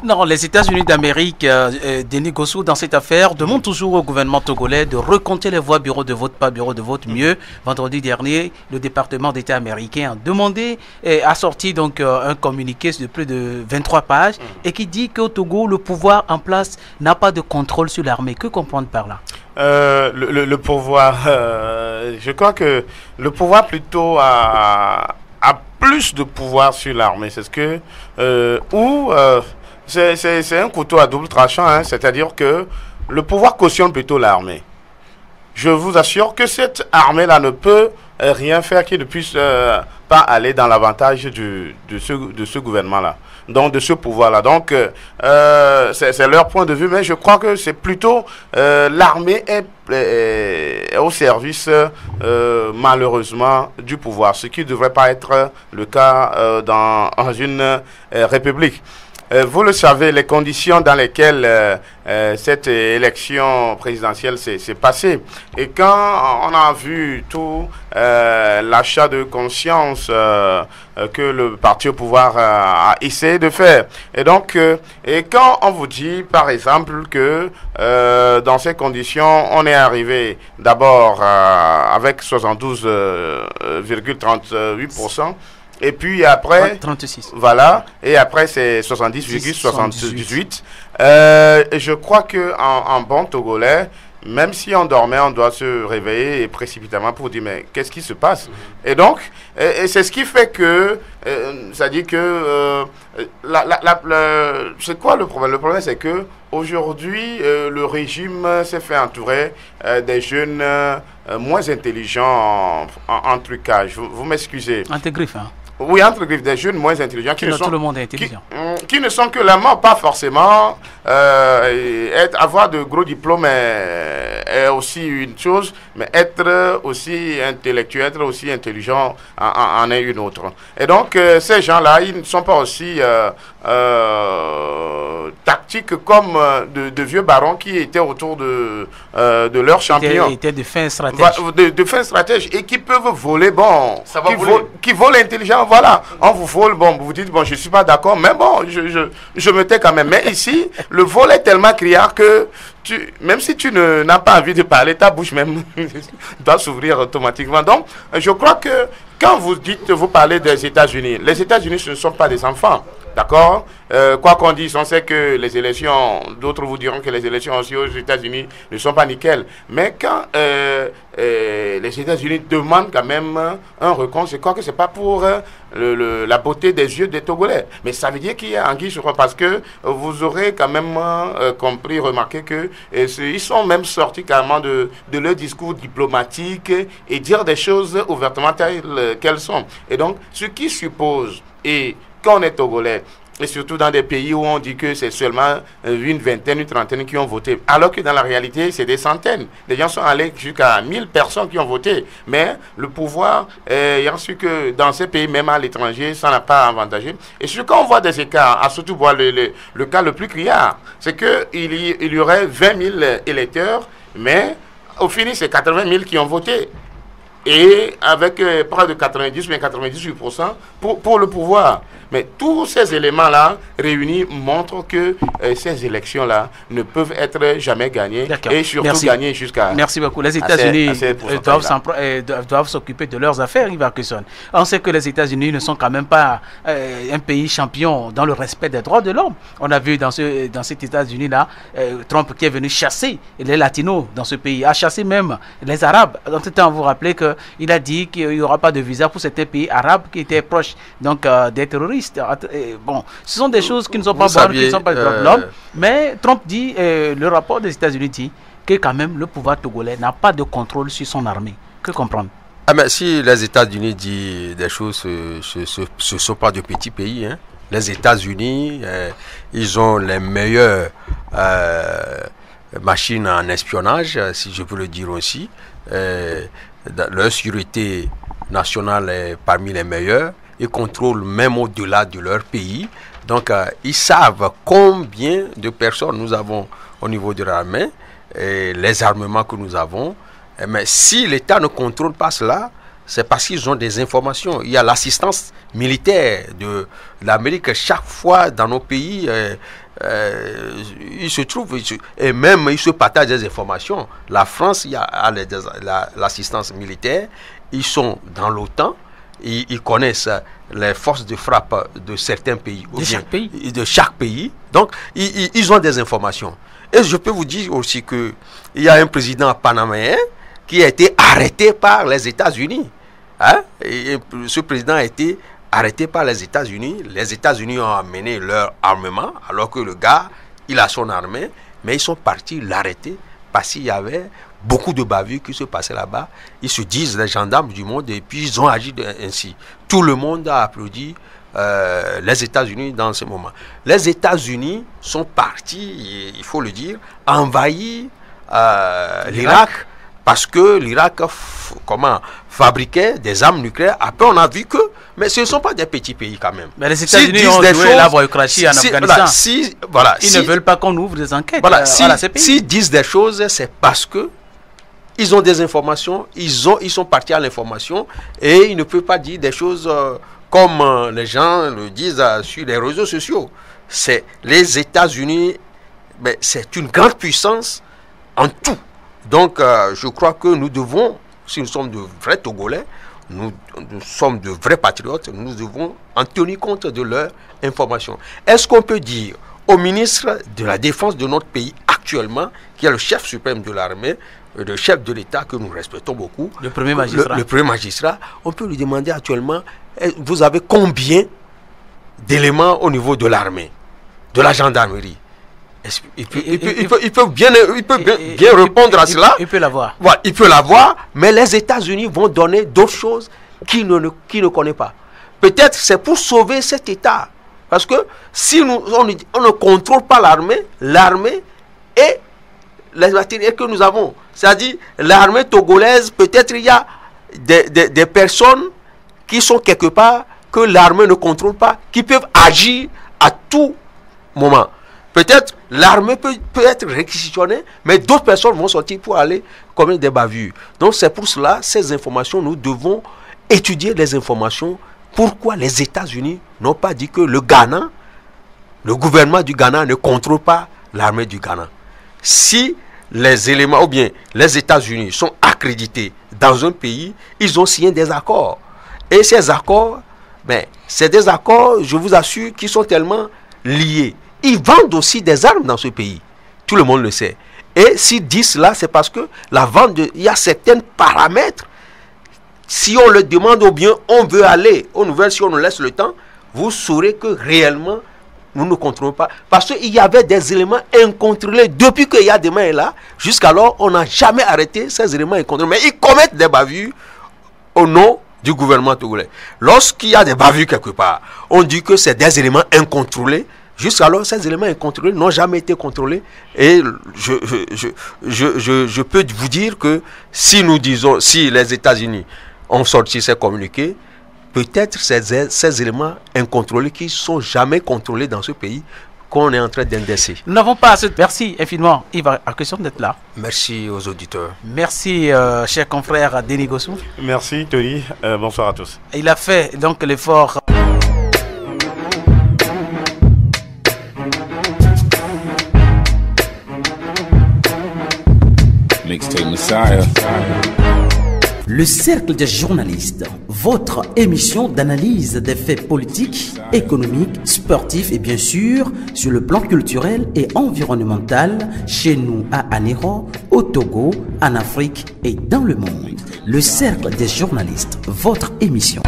Non, les États-Unis d'Amérique, Denis Gossou, dans cette affaire, demandent toujours au gouvernement togolais de recompter les voix bureau de vote, pas bureau de vote, mieux. Vendredi dernier, le département d'État américain a demandé, a sorti donc un communiqué de plus de 23 pages et qui dit qu'au Togo, le pouvoir en place n'a pas de contrôle sur l'armée. Que comprendre par là? Le pouvoir, je crois que le pouvoir plutôt a plus de pouvoir sur l'armée. C'est ce que, c'est un couteau à double tranchant, hein, c'est-à-dire que le pouvoir cautionne plutôt l'armée. Je vous assure que cette armée-là ne peut rien faire qui ne puisse pas aller dans l'avantage de ce gouvernement-là, donc de ce pouvoir-là. Donc, c'est leur point de vue, mais je crois que c'est plutôt l'armée est au service, malheureusement, du pouvoir, ce qui ne devrait pas être le cas dans une république. Vous le savez, les conditions dans lesquelles cette élection présidentielle s'est passée. Et quand on a vu tout l'achat de conscience que le parti au pouvoir a essayé de faire. Et donc, et quand on vous dit, par exemple, que dans ces conditions, on est arrivé d'abord avec 72,38%, et puis après, 36. Voilà, et après c'est 70,78. Je crois que en bon Togolais, même si on dormait, on doit se réveiller précipitamment pour dire mais qu'est-ce qui se passe? Et donc, et c'est ce qui fait que, ça dit que, c'est quoi le problème? Le problème c'est que aujourd'hui, le régime s'est fait entourer des jeunes moins intelligents en trucage. Vous m'excusez. Intégrif, hein? Oui, entre griffes, des jeunes moins intelligents qui ne sont, tout le monde est intelligent. Qui ne sont que la mort, pas forcément. Avoir de gros diplômes est aussi une chose, mais être aussi intellectuel, être aussi intelligent en est une autre. Et donc, ces gens-là, ils ne sont pas aussi tactiques comme de vieux barons qui étaient autour de leurs champions. Ils étaient de fins stratèges. De fins stratèges et qui peuvent voler, bon, qui volent intelligent. Voilà, on vous vole, bon, vous dites, bon, je ne suis pas d'accord, mais bon, je me tais quand même. Mais ici, le vol est tellement criard que, même si tu n'as pas envie de parler, ta bouche même doit s'ouvrir automatiquement. Donc, je crois que quand vous parlez des États-Unis, les États-Unis, ce ne sont pas des enfants. D'accord? Quoi qu'on dise, on sait que les élections, d'autres vous diront que les élections aussi aux États-Unis ne sont pas nickel. Mais quand les États-Unis demandent quand même un recompte, je crois que ce n'est pas pour la beauté des yeux des Togolais. Mais ça veut dire qu'il y a anguille sur parce que vous aurez quand même compris, remarqué que ils sont même sortis carrément de leur discours diplomatique et dire des choses ouvertement telles qu'elles sont. Et donc, ce qui suppose, et quand on est Togolais, et surtout dans des pays où on dit que c'est seulement une vingtaine, une trentaine qui ont voté, alors que dans la réalité, c'est des centaines. Des gens sont allés jusqu'à 1000 personnes qui ont voté. Mais le pouvoir, ayant su que dans ces pays, même à l'étranger, ça n'a pas avantagé. Et surtout quand on voit des écarts, à surtout voir le cas le plus criard, c'est qu'il y aurait 20 000 électeurs, mais au final, c'est 80 000 qui ont voté. Et avec près de 90 ou 98% pour le pouvoir. Mais tous ces éléments-là réunis montrent que ces élections-là ne peuvent être jamais gagnées et surtout gagnées jusqu'à... Merci beaucoup. Les États-Unis doivent s'occuper de leurs affaires, Ivar Cusson. On sait que les États-Unis ne sont quand même pas un pays champion dans le respect des droits de l'homme. On a vu dans cet États-Unis-là, Trump qui est venu chasser les Latinos dans ce pays, a chassé même les Arabes. En tout temps, vous vous rappelez qu'il a dit qu'il n'y aura pas de visa pour certains pays arabes qui étaient proches donc, des terroristes. Bon, ce sont des choses qui ne sont pas bonnes, qui ne sont pas des droits de l'homme. Mais Trump dit, le rapport des États-Unis dit que quand même le pouvoir togolais n'a pas de contrôle sur son armée. Que comprendre? Ah mais si les États-Unis disent des choses, ce ne sont pas de petits pays. Hein. Les États-Unis, ils ont les meilleures machines en espionnage, si je peux le dire aussi. Leur sécurité nationale est parmi les meilleures. Ils contrôlent même au-delà de leur pays. Donc, ils savent combien de personnes nous avons au niveau de l'armée, et les armements que nous avons. Mais si l'État ne contrôle pas cela, c'est parce qu'ils ont des informations. Il y a l'assistance militaire de l'Amérique. Chaque fois dans nos pays, ils se trouvent, et même ils se partagent des informations. La France, il y a l'assistance militaire. Ils sont dans l'OTAN. Ils connaissent les forces de frappe de certains pays. De chaque pays. Donc, ils ont des informations. Et je peux vous dire aussi qu'il y a un président panaméen qui a été arrêté par les États-Unis. Hein? Et ce président a été arrêté par les États-Unis. Les États-Unis ont amené leur armement, alors que le gars, il a son armée, mais ils sont partis l'arrêter parce qu'il y avait beaucoup de bavures qui se passaient là-bas. Ils se disent les gendarmes du monde et puis ils ont agi ainsi. Tout le monde a applaudi les États-Unis dans ce moment. Les États-Unis sont partis, il faut le dire, envahir l'Irak parce que l'Irak fabriquait des armes nucléaires. Après, on a vu que, mais ce ne sont pas des petits pays quand même. Mais les États-Unis ont joué la voyocratie en Afghanistan. Ils ne veulent pas qu'on ouvre des enquêtes à la CPI. S'ils disent des choses, c'est parce que ils ont des informations, ils sont partis à l'information et ils ne peuvent pas dire des choses comme les gens le disent sur les réseaux sociaux. C'est les États-Unis, mais c'est une grande puissance en tout. Donc, je crois que nous devons, si nous sommes de vrais Togolais, nous sommes de vrais patriotes, nous devons en tenir compte de leurs informations. Est-ce qu'on peut dire au ministre de la Défense de notre pays actuellement, qui est le chef suprême de l'armée, le chef de l'État que nous respectons beaucoup, le premier magistrat, le premier magistrat, on peut lui demander actuellement, vous avez combien d'éléments au niveau de l'armée, de la gendarmerie? Il peut bien répondre à cela. Il peut l'avoir. Voilà, il peut l'avoir, mais les États-Unis vont donner d'autres choses qu'il ne connaît pas. Peut-être c'est pour sauver cet État. Parce que si on ne contrôle pas l'armée et les matériels que nous avons, c'est-à-dire l'armée togolaise, peut-être il y a des personnes qui sont quelque part que l'armée ne contrôle pas, qui peuvent agir à tout moment. Peut-être l'armée peut être réquisitionnée, mais d'autres personnes vont sortir pour aller commettre des bavures. Donc c'est pour cela, ces informations, nous devons étudier les informations. Pourquoi les États-Unis n'ont pas dit que le Ghana, le gouvernement du Ghana ne contrôle pas l'armée du Ghana? Si les éléments, ou bien les États-Unis sont accrédités dans un pays, ils ont signé des accords. Et ces accords, c'est des accords, je vous assure, qui sont tellement liés. Ils vendent aussi des armes dans ce pays. Tout le monde le sait. Et s'ils disent cela, c'est parce que la vente, il y a certains paramètres. Si on le demande ou bien on veut aller aux nouvelles, si on nous laisse le temps, vous saurez que réellement, nous ne contrôlons pas. Parce qu'il y avait des éléments incontrôlés. Depuis qu'il y a des mains là, jusqu'alors, on n'a jamais arrêté ces éléments incontrôlés. Mais ils commettent des bavures au nom du gouvernement togolais. Lorsqu'il y a des bavures quelque part, on dit que c'est des éléments incontrôlés. Jusqu'alors, ces éléments incontrôlés n'ont jamais été contrôlés. Et je peux vous dire que si nous disons, si les États-Unis ont sorti ces communiqués, peut-être ces éléments incontrôlés qui ne sont jamais contrôlés dans ce pays, qu'on est en train d'indexer. Nous n'avons pas assez de... Merci infiniment, Yves Arkeson, d'être là. Merci aux auditeurs. Merci, cher confrère Denis Gossou. Merci, Tony. Bonsoir à tous. Il a fait donc l'effort... Le Cercle des journalistes, votre émission d'analyse des faits politiques, économiques, sportifs et bien sûr sur le plan culturel et environnemental chez nous à Anéro, au Togo, en Afrique et dans le monde. Le Cercle des journalistes, votre émission.